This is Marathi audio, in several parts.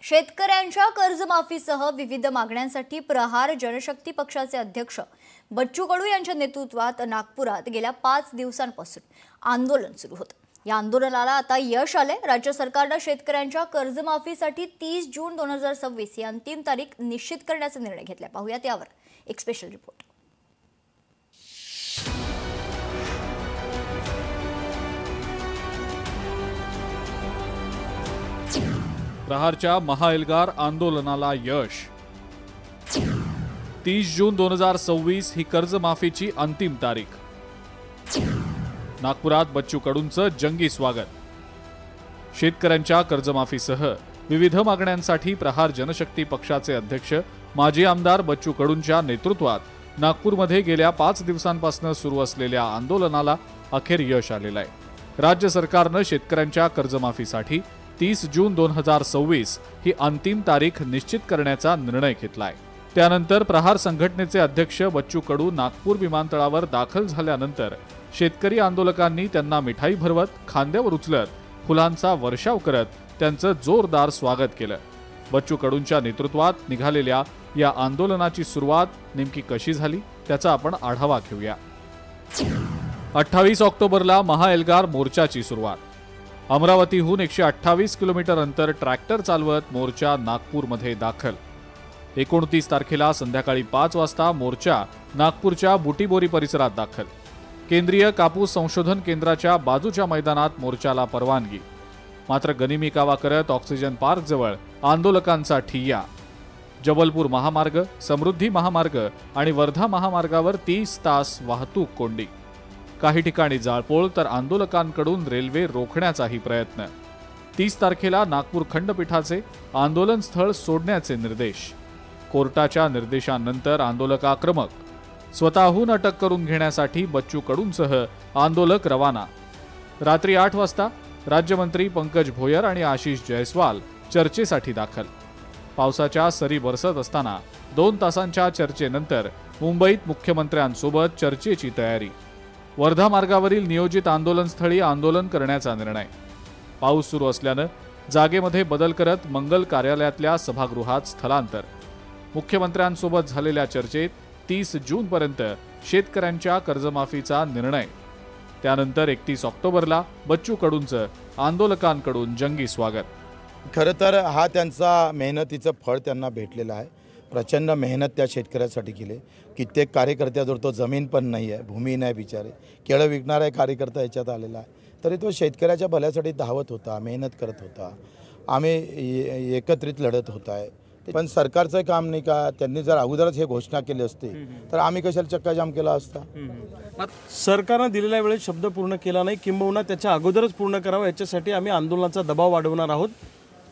शेतकऱ्यांच्या कर्जमाफीसह विविध मागण्यांसाठी प्रहार जनशक्ती पक्षाचे अध्यक्ष बच्चू कडू यांच्या नेतृत्वात नागपुरात गेल्या 5 दिवसांपासून आंदोलन सुरू होतं। या आंदोलनाला आता यश आले। राज्य सरकारने शेतकऱ्यांच्या कर्जमाफीसाठी 30 जून 2026 ही अंतिम तारीख निश्चित करण्याचा निर्णय घेतला। पाहूयात यावर एक स्पेशल रिपोर्ट। प्रहारच्या महाएल्गार आंदोलनाला यश। 30 जून 2026 ही कर्जमाफीची अंतिम तारीख। नागपुरात बच्चू कडूंचं जंगी स्वागत। शेतकऱ्यांच्या कर्जमाफीसह विविध मागण्यांसाठी प्रहार जनशक्ती पक्षाचे अध्यक्ष माजी आमदार बच्चू कडूंच्या नेतृत्वात नागपूरमध्ये गेल्या 5 दिवसांपासून सुरू असलेल्या आंदोलनाला अखेर यश आलेलं आहे। राज्य सरकारनं शेतकऱ्यांच्या कर्जमाफीसाठी 30 जून 2026 ही अंतिम तारीख निश्चित करण्याचा निर्णय घेतलाय। त्यानंतर प्रहार संघटनेचे अध्यक्ष बच्चू कडू नागपूर विमानतळावर दाखल झाल्यानंतर शेतकरी आंदोलकांनी त्यांना मिठाई भरवत, खांद्यावर उचलत, फुलांचा वर्षाव करत त्यांचं जोरदार स्वागत केलं। बच्चू कडूंच्या नेतृत्वात निघालेल्या या आंदोलनाची सुरुवात नेमकी कशी झाली त्याचा आपण आढावा घेऊया। 28 ऑक्टोबरला महाएल्गार मोर्चाची सुरुवात। अमरावतीहून 128 किलोमीटर अंतर ट्रॅक्टर चालवत मोर्चा नागपूरमध्ये दाखल। 29 तारखेला संध्याकाळी 5 वाजता मोर्चा नागपूरच्या बुटीबोरी परिसरात दाखल। केंद्रीय कापूस संशोधन केंद्राच्या बाजूच्या मैदानात मोर्चाला परवानगी। मात्र गनिमी कावा करत ऑक्सिजन पार्क जवळ आंदोलकांचा ठिय्या। जबलपूर महामार्ग, समृद्धी महामार्ग आणि वर्धा महामार्गावर 30 तास वाहतूक कोंडी। काही ठिकाणी जाळपोळ तर आंदोलकांकडून रेल्वे रोखण्याचाही प्रयत्न। 30 तारखेला नागपूर खंडपीठाचे आंदोलन स्थळ सोडण्याचे निर्देश। कोर्टाच्या निर्देशानंतर आंदोलक आक्रमक। स्वतःहून अटक करून घेण्यासाठी बच्चू कडूंसह आंदोलक रवाना। रात्री 8 वाजता राज्यमंत्री पंकज भोयर आणि आशिष जयस्वाल चर्चेसाठी दाखल। पावसाच्या सरी बरसत असताना 2 तासांच्या चर्चेनंतर मुंबईत मुख्यमंत्र्यांसोबत चर्चेची तयारी। वर्धा मार्गावरील नियोजित आंदोलनस्थळी आंदोलन करण्याचा निर्णय। पाऊस सुरू असल्यानं जागेमध्ये बदल करत मंगल कार्यालयातल्या सभागृहात स्थलांतर। मुख्यमंत्र्यांसोबत झालेल्या चर्चेत 30 जूनपर्यंत शेतकऱ्यांच्या कर्जमाफीचा निर्णय। त्यानंतर 31 ऑक्टोबरला बच्चू कडूंचं आंदोलकांकडून जंगी स्वागत। खरं तर हा त्यांचा मेहनतीचं फळ त्यांना भेटलेलं आहे। प्रचंड मेहनत त्या शेतकऱ्यासाठी केली। कित्येक कार्यकर्त्याजवळ तो जमीन पण नाही आहे, भूमी नाही, बिचारे केळं विकणारा कार्यकर्ता याच्यात आलेला आहे, तरी तो शेतकऱ्याच्या भल्यासाठी धावत होता, मेहनत करत होता। आम्ही एकत्रित लढत होत आहे। पण सरकारचं काम नाही का? त्यांनी जर अगोदरच हे घोषणा केली असती तर आम्ही कशाला चक्काजाम केला असता? सरकारने दिलेल्या वेळेत शब्द पूर्ण केला नाही, किंबहुना त्याच्या अगोदरच पूर्ण करावा याच्यासाठी आम्ही आंदोलनाचा दबाव वाढवणार आहोत।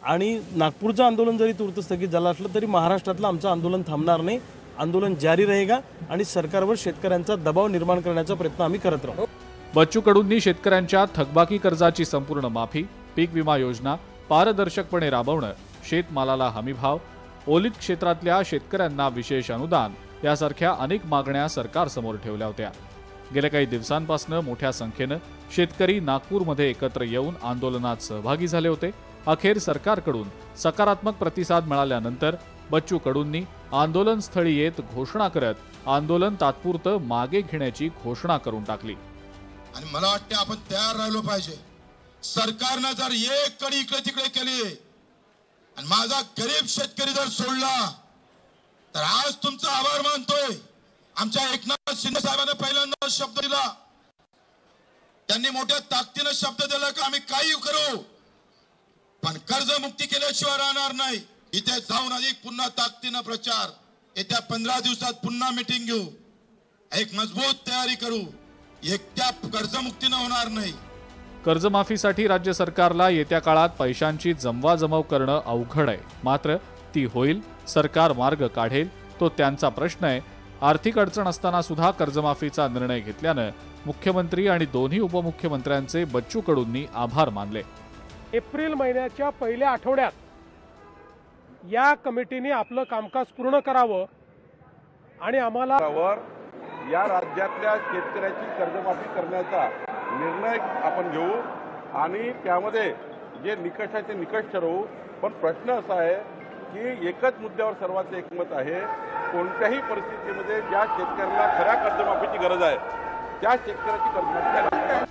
आणि नागपूरचं आंदोलन जरी तूर्त स्थगित झालं असलं तरी महाराष्ट्रातलं आमचं आंदोलन थांबणार नाही। आंदोलन जारी रहेगा आणि सरकारवर शेतकऱ्यांचा दबाव निर्माण करण्याचा प्रयत्न आम्ही करत राहू। बच्चू कडूंनी शेतकऱ्यांच्या थकबाकी कर्जाची संपूर्ण माफी, पीक विमा योजना पारदर्शकपणे राबवणं, शेतमालाला हमीभाव, ओलित क्षेत्रातल्या शेतकऱ्यांना विशेष अनुदान यासारख्या अनेक मागण्या सरकारसमोर ठेवल्या होत्या। गेल्या काही दिवसांपासून मोठ्या संख्येनं शेतकरी नागपूरमध्ये एकत्र येऊन आंदोलनात सहभागी झाले होते। अखेर सरकारकडून सकारात्मक प्रतिसाद मिळाल्यानंतर बच्चू कडूंनी आंदोलनस्थळी येत घोषणा करत आंदोलन तात्पुरतं मागे घेण्याची घोषणा करून टाकली। आणि मला वाटतं आपण तयार राहिलो पाहिजे। सरकारने जर एक कडी इकडे तिकडे केली आणि माझा गरीब शेतकरी जर सोडला तर आज तुमचा आभार मानतोय। आमच्या एकनाथ शिंदे साहेबांनी पहिल्यांदा शब्द दिला, त्यांनी मोठ्या ताकदीने शब्द दिला की आम्ही काही करू पण कर्जमुक्ती केल्याशिवाय राहणार नाही। इथे जाऊन अधिक पुन्हा ताकदीने प्रचार, येत्या 15 दिवसात पुन्हा मीटिंग घेऊ, एक मजबूत तयारी करू, एकट्या कर्जमुक्तीने होणार नाही। कर्जमाफीसाठी राज्य सरकारला येत्या काळात पैशांची जमवाजमव करणं अवघड आहे, मात्र ती होईल। सरकार मार्ग काढेल, तो त्यांचा प्रश्न आहे। आर्थिक अडचण असताना सुद्धा कर्जमाफीचा निर्णय घेतल्यानं मुख्यमंत्री आणि दोन्ही उपमुख्यमंत्र्यांचे बच्चू कडूंनी आभार मानले। एप्रिल महिन्याच्या पहिल्या आठवड्यात या कमिटीने आपलं कामकाज पूर्ण करावं आणि आम्हाला या राज्यातल्या शेतकऱ्याची कर्जमाफी करण्याचा निर्णय आपण घेऊ आणि त्यामध्ये जे निकष आहे ते निकष ठरवू। पण प्रश्न असा आहे की एकच मुद्द्यावर सर्वांचं एकमत आहे, कोणत्याही परिस्थितीमध्ये ज्या शेतकऱ्याला खऱ्या कर्जमाफीची गरज आहे त्या शेतकऱ्याची कर्जमाफी झाली.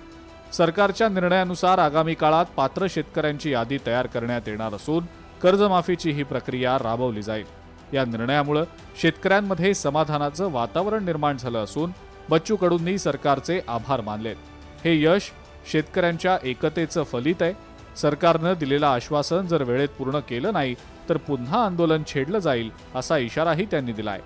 सरकारच्या निर्णयानुसार आगामी काळात पात्र शेतकऱ्यांची यादी तयार करण्यात येणार असून कर्जमाफीची ही प्रक्रिया राबवली जाईल. या निर्णयामुळे शेतकऱ्यांमध्ये समाधानाचं वातावरण निर्माण झालं असून बच्चू कडूंनी सरकारचे आभार मानलेत. हे यश शेतकऱ्यांच्या एकतेचं फलित आहे. सरकारनं दिलेलं आश्वासन जर वेळेत पूर्ण केलं नाही तर पुन्हा आंदोलन छेडलं जाईल असा इशाराही त्यांनी दिलाय.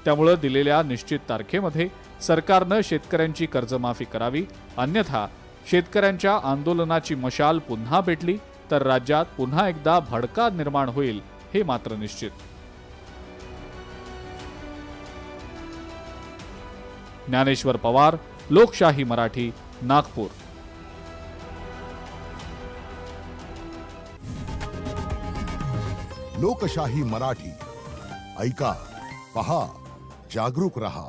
त्यामुळे दिलेल्या निश्चित तारखेमध्ये सरकारनं शेतकऱ्यांची कर्जमाफी करावी, अन्यथा शेतकऱ्यांच्या आंदोलनाची मशाल पुन्हा पेटली तर राज्यात पुन्हा एकदा भडका निर्माण होईल हे मात्र निश्चित. ज्ञानेश्वर पवार, लोकशाही मराठी, नागपूर. लोकशाही मराठी, ऐका, पहा, जागरूक रहा.